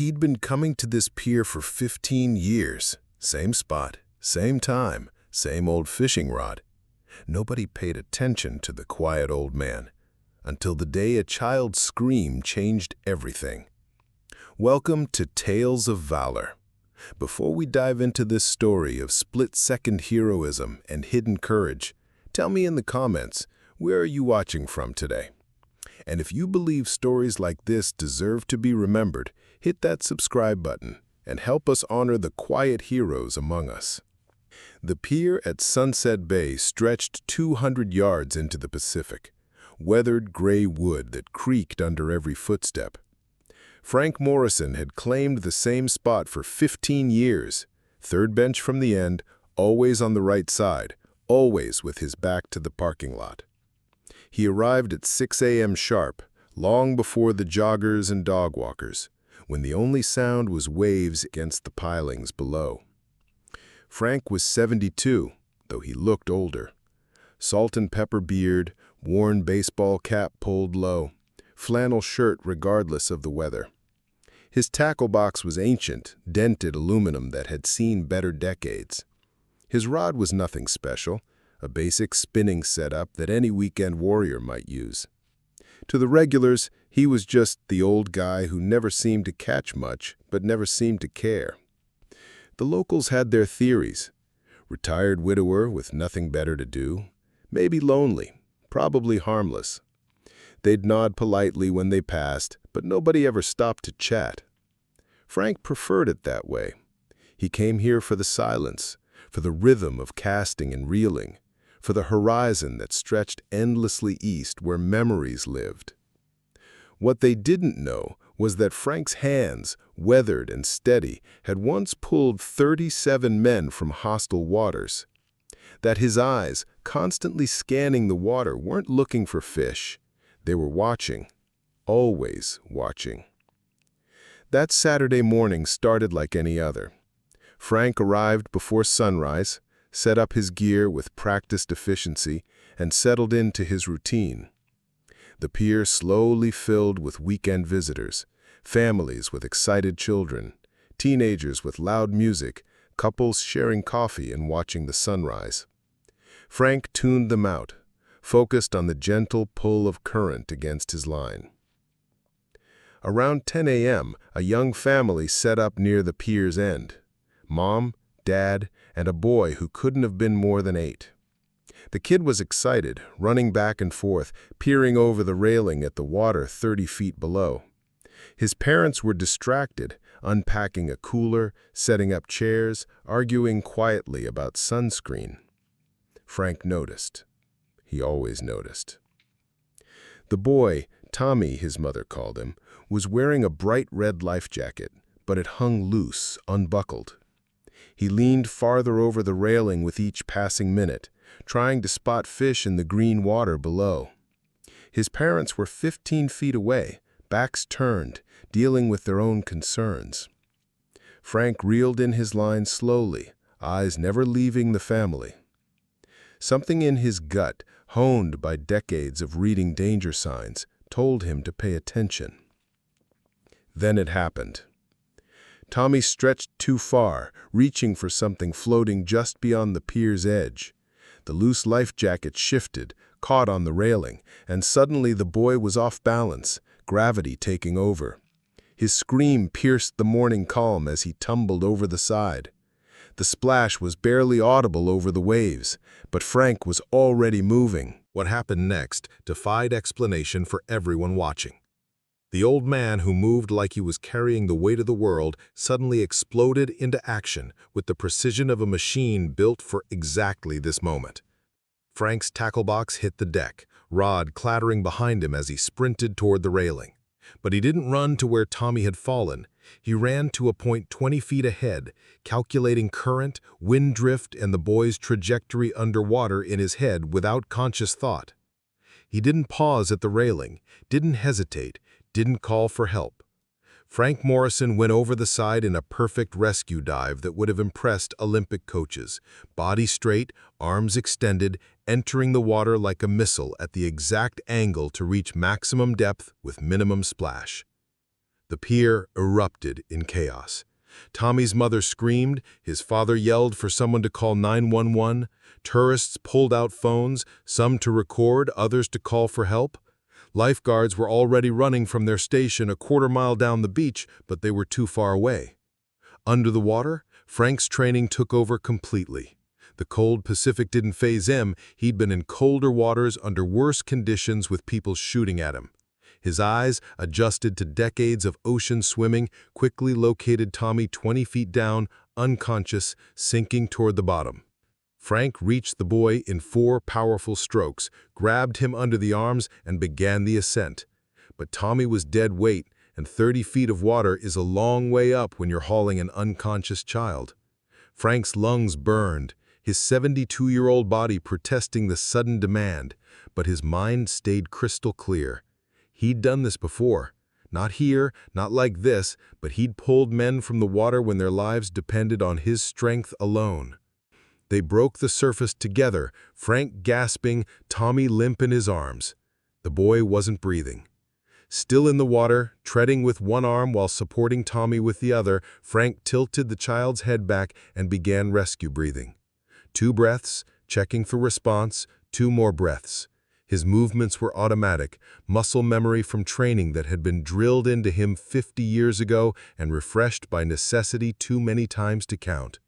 He'd been coming to this pier for 15 years. Same spot, same time, same old fishing rod. Nobody paid attention to the quiet old man, until the day a child's scream changed everything. Welcome to Tales of Valor. Before we dive into this story of split-second heroism and hidden courage, tell me in the comments, where are you watching from today? And if you believe stories like this deserve to be remembered, hit that subscribe button and help us honor the quiet heroes among us. The pier at Sunset Bay stretched 200 yards into the Pacific, weathered gray wood that creaked under every footstep. Frank Morrison had claimed the same spot for 15 years, third bench from the end, always on the right side, always with his back to the parking lot. He arrived at 6 a.m. sharp, long before the joggers and dog walkers, when the only sound was waves against the pilings below. Frank was 72, though he looked older. Salt and pepper beard, worn baseball cap pulled low, flannel shirt regardless of the weather. His tackle box was ancient, dented aluminum that had seen better decades. His rod was nothing special, a basic spinning setup that any weekend warrior might use. To the regulars, he was just the old guy who never seemed to catch much, but never seemed to care. The locals had their theories. Retired widower with nothing better to do, maybe lonely, probably harmless. They'd nod politely when they passed, but nobody ever stopped to chat. Frank preferred it that way. He came here for the silence, for the rhythm of casting and reeling, for the horizon that stretched endlessly east where memories lived. What they didn't know was that Frank's hands, weathered and steady, had once pulled 37 men from hostile waters. That his eyes, constantly scanning the water, weren't looking for fish. They were watching, always watching. That Saturday morning started like any other. Frank arrived before sunrise, set up his gear with practiced efficiency, and settled into his routine. The pier slowly filled with weekend visitors, families with excited children, teenagers with loud music, couples sharing coffee and watching the sunrise. Frank tuned them out, focused on the gentle pull of current against his line. Around 10 a.m., a young family set up near the pier's end. Mom, Dad, and a boy who couldn't have been more than 8. The kid was excited, running back and forth, peering over the railing at the water 30 feet below. His parents were distracted, unpacking a cooler, setting up chairs, arguing quietly about sunscreen. Frank noticed. He always noticed. The boy, Tommy, his mother called him, was wearing a bright red life jacket, but it hung loose, unbuckled. He leaned farther over the railing with each passing minute, trying to spot fish in the green water below. His parents were 15 feet away, backs turned, dealing with their own concerns. Frank reeled in his line slowly, eyes never leaving the family. Something in his gut, honed by decades of reading danger signs, told him to pay attention. Then it happened. Tommy stretched too far, reaching for something floating just beyond the pier's edge. The loose life jacket shifted, caught on the railing, and suddenly the boy was off balance, gravity taking over. His scream pierced the morning calm as he tumbled over the side. The splash was barely audible over the waves, but Frank was already moving. What happened next defied explanation for everyone watching. The old man, who moved like he was carrying the weight of the world, suddenly exploded into action with the precision of a machine built for exactly this moment. Frank's tackle box hit the deck, rod clattering behind him as he sprinted toward the railing. But he didn't run to where Tommy had fallen. He ran to a point 20 feet ahead, calculating current, wind drift, and the boy's trajectory underwater in his head without conscious thought. He didn't pause at the railing, didn't hesitate, didn't call for help. Frank Morrison went over the side in a perfect rescue dive that would have impressed Olympic coaches, body straight, arms extended, entering the water like a missile at the exact angle to reach maximum depth with minimum splash. The pier erupted in chaos. Tommy's mother screamed, his father yelled for someone to call 911, tourists pulled out phones, some to record, others to call for help. Lifeguards were already running from their station a quarter-mile down the beach, but they were too far away. Under the water, Frank's training took over completely. The cold Pacific didn't faze him. He'd been in colder waters under worse conditions with people shooting at him. His eyes, adjusted to decades of ocean swimming, quickly located Tommy 20 feet down, unconscious, sinking toward the bottom. Frank reached the boy in 4 powerful strokes, grabbed him under the arms, and began the ascent. But Tommy was dead weight, and 30 feet of water is a long way up when you're hauling an unconscious child. Frank's lungs burned, his 72-year-old body protesting the sudden demand, but his mind stayed crystal clear. He'd done this before. Not here, not like this, but he'd pulled men from the water when their lives depended on his strength alone. They broke the surface together, Frank gasping, Tommy limp in his arms. The boy wasn't breathing. Still in the water, treading with one arm while supporting Tommy with the other, Frank tilted the child's head back and began rescue breathing. 2 breaths, checking for response, 2 more breaths. His movements were automatic, muscle memory from training that had been drilled into him 50 years ago and refreshed by necessity too many times to count.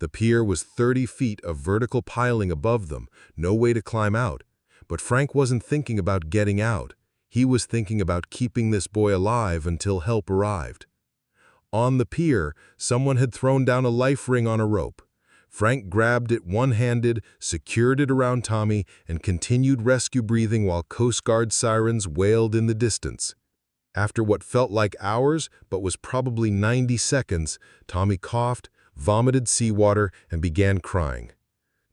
The pier was 30 feet of vertical piling above them, no way to climb out. But Frank wasn't thinking about getting out. He was thinking about keeping this boy alive until help arrived. On the pier, someone had thrown down a life ring on a rope. Frank grabbed it one-handed, secured it around Tommy, and continued rescue breathing while Coast Guard sirens wailed in the distance. After what felt like hours, but was probably 90 seconds, Tommy coughed, vomited seawater, and began crying.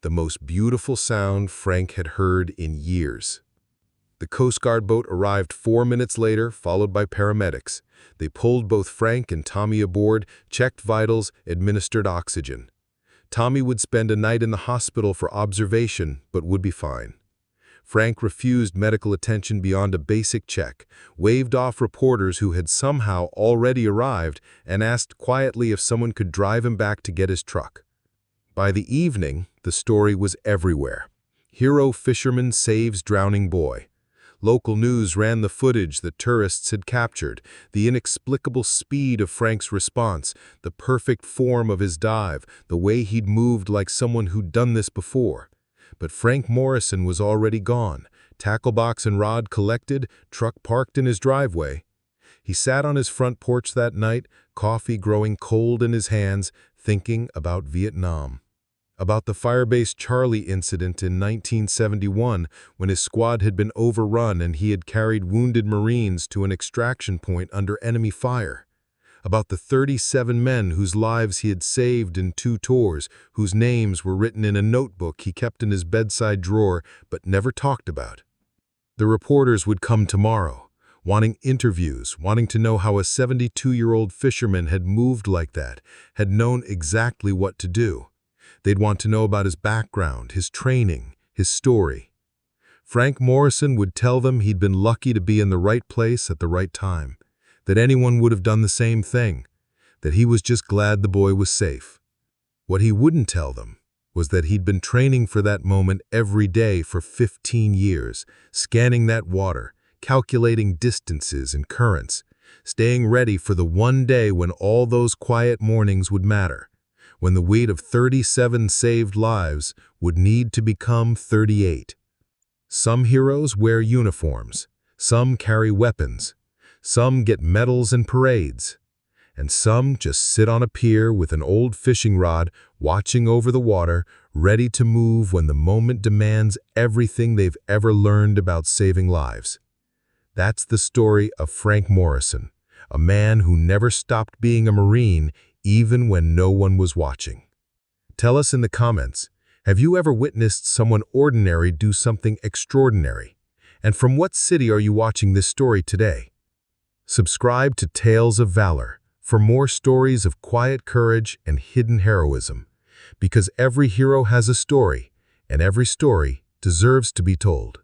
The most beautiful sound Frank had heard in years. The Coast Guard boat arrived 4 minutes later, followed by paramedics. They pulled both Frank and Tommy aboard, checked vitals, administered oxygen. Tommy would spend a night in the hospital for observation, but would be fine. Frank refused medical attention beyond a basic check, waved off reporters who had somehow already arrived, and asked quietly if someone could drive him back to get his truck. By the evening, the story was everywhere. Hero fisherman saves drowning boy. Local news ran the footage that tourists had captured, the inexplicable speed of Frank's response, the perfect form of his dive, the way he'd moved like someone who'd done this before. But Frank Morrison was already gone, tackle box and rod collected, truck parked in his driveway. He sat on his front porch that night, coffee growing cold in his hands, thinking about Vietnam. About the Firebase Charlie incident in 1971 when his squad had been overrun and he had carried wounded Marines to an extraction point under enemy fire. About the 37 men whose lives he had saved in 2 tours, whose names were written in a notebook he kept in his bedside drawer but never talked about. The reporters would come tomorrow, wanting interviews, wanting to know how a 72-year-old fisherman had moved like that, had known exactly what to do. They'd want to know about his background, his training, his story. Frank Morrison would tell them he'd been lucky to be in the right place at the right time, that anyone would have done the same thing, that he was just glad the boy was safe. What he wouldn't tell them was that he'd been training for that moment every day for 15 years, scanning that water, calculating distances and currents, staying ready for the one day when all those quiet mornings would matter, when the weight of 37 saved lives would need to become 38. Some heroes wear uniforms, some carry weapons, some get medals and parades, and some just sit on a pier with an old fishing rod, watching over the water, ready to move when the moment demands everything they've ever learned about saving lives. That's the story of Frank Morrison, a man who never stopped being a Marine even when no one was watching. Tell us in the comments, have you ever witnessed someone ordinary do something extraordinary? And from what city are you watching this story today? Subscribe to Tales of Valor for more stories of quiet courage and hidden heroism, because every hero has a story, and every story deserves to be told.